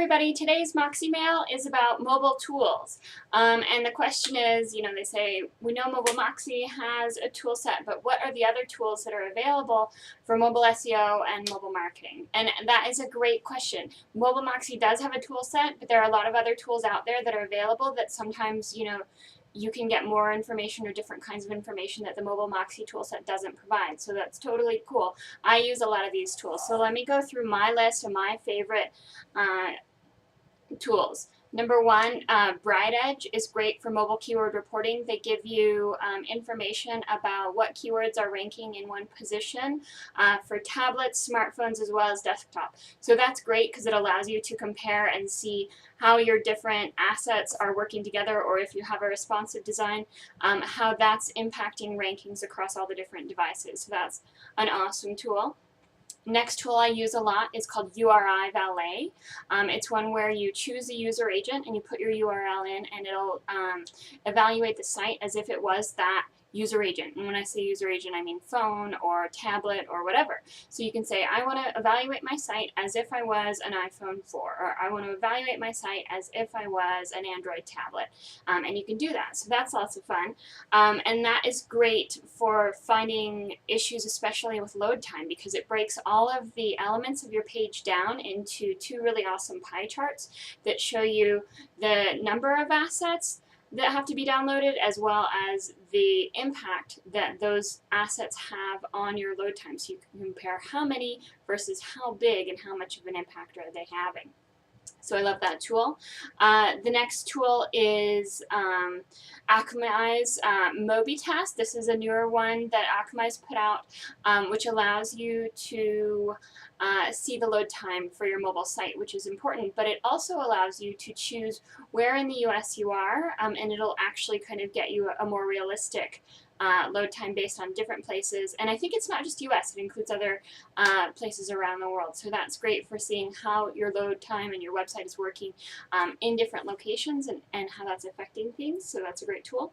everybody, today's Moxie Mail is about mobile tools. And the question is, they say, we know MobileMoxie has a tool set, but what are the other tools that are available for mobile SEO and mobile marketing? And that is a great question. MobileMoxie does have a tool set, but there are a lot of other tools out there that are available that sometimes, you can get more information or different kinds of information that the MobileMoxie toolset doesn't provide. So that's totally cool. I use a lot of these tools. So let me go through my list of my favorite tools. Number one, BrightEdge is great for mobile keyword reporting. They give you information about what keywords are ranking in one position for tablets, smartphones, as well as desktop. So that's great because it allows you to compare and see how your different assets are working together, or if you have a responsive design, how that's impacting rankings across all the different devices. So that's an awesome tool. Next tool I use a lot is called URI Valet. It's one where you choose a user agent and you put your URL in, and it'll evaluate the site as if it was that user agent. And when I say user agent, I mean phone or tablet or whatever. So you can say, I want to evaluate my site as if I was an iPhone 4, or I want to evaluate my site as if I was an Android tablet. And you can do that. So that's lots of fun. And that is great for finding issues, especially with load time, because it breaks all of the elements of your page down into two really awesome pie charts that show you the number of assets that have to be downloaded, as well as the impact that those assets have on your load time. So you can compare how many versus how big and how much of an impact are they having. So I love that tool. The next tool is Akamai's MobiTest. This is a newer one that Akamai's put out, which allows you to see the load time for your mobile site, which is important, but it also allows you to choose where in the US you are, and it'll actually kind of get you a more realistic load time based on different places. And I think it's not just US, it includes other places around the world. So that's great for seeing how your load time and your website is working in different locations, and how that's affecting things. So that's a great tool.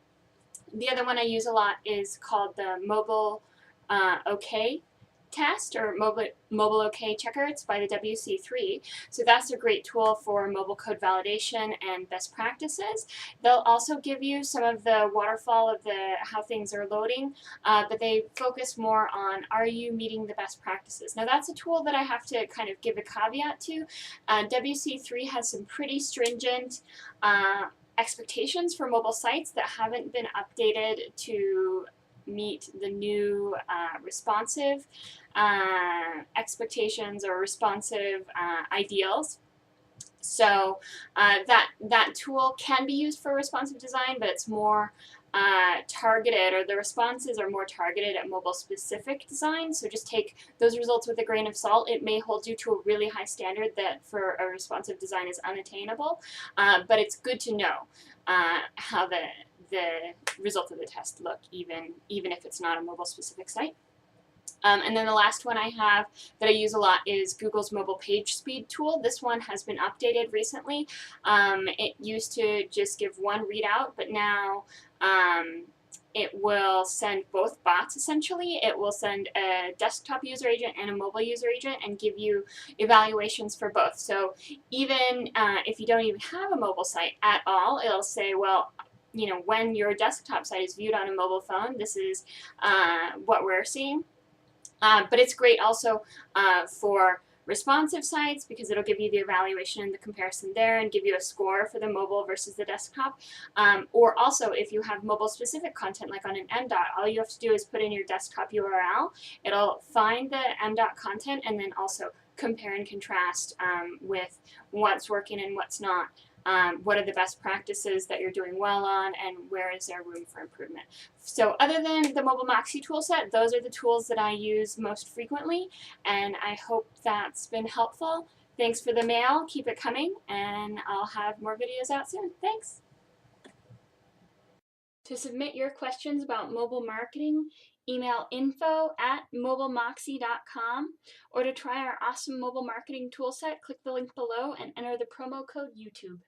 The other one I use a lot is called the Mobile OK test, or mobile OK checker. It's by the WC3. So that's a great tool for mobile code validation and best practices. They'll also give you some of the waterfall of how things are loading, but they focus more on, are you meeting the best practices? Now that's a tool that I have to kind of give a caveat to. WC3 has some pretty stringent expectations for mobile sites that haven't been updated to meet the new responsive expectations or responsive ideals. So that tool can be used for responsive design, but it's more targeted, or the responses are more targeted at mobile specific design. So just take those results with a grain of salt. It may hold you to a really high standard that for a responsive design is unattainable, but it's good to know how the results of the test look, even if it's not a mobile specific site. And then the last one I have that I use a lot is Google's mobile page speed tool. This one has been updated recently. It used to just give one readout, but now it will send both bots essentially. It will send a desktop user agent and a mobile user agent and give you evaluations for both. So even if you don't even have a mobile site at all, it'll say, well, when your desktop site is viewed on a mobile phone, this is what we're seeing. But it's great also for responsive sites, because it'll give you the evaluation and the comparison there and give you a score for the mobile versus the desktop. Or also, if you have mobile specific content like on an MDOT, all you have to do is put in your desktop URL. It'll find the MDOT content and then also compare and contrast with what's working and what's not. What are the best practices that you're doing well on, and where is there room for improvement? So other than the MobileMoxie toolset, those are the tools that I use most frequently, and I hope that's been helpful. Thanks for the mail. Keep it coming, and I'll have more videos out soon. Thanks. To submit your questions about mobile marketing, email info@mobilemoxie.com, or to try our awesome mobile marketing toolset, click the link below and enter the promo code YouTube.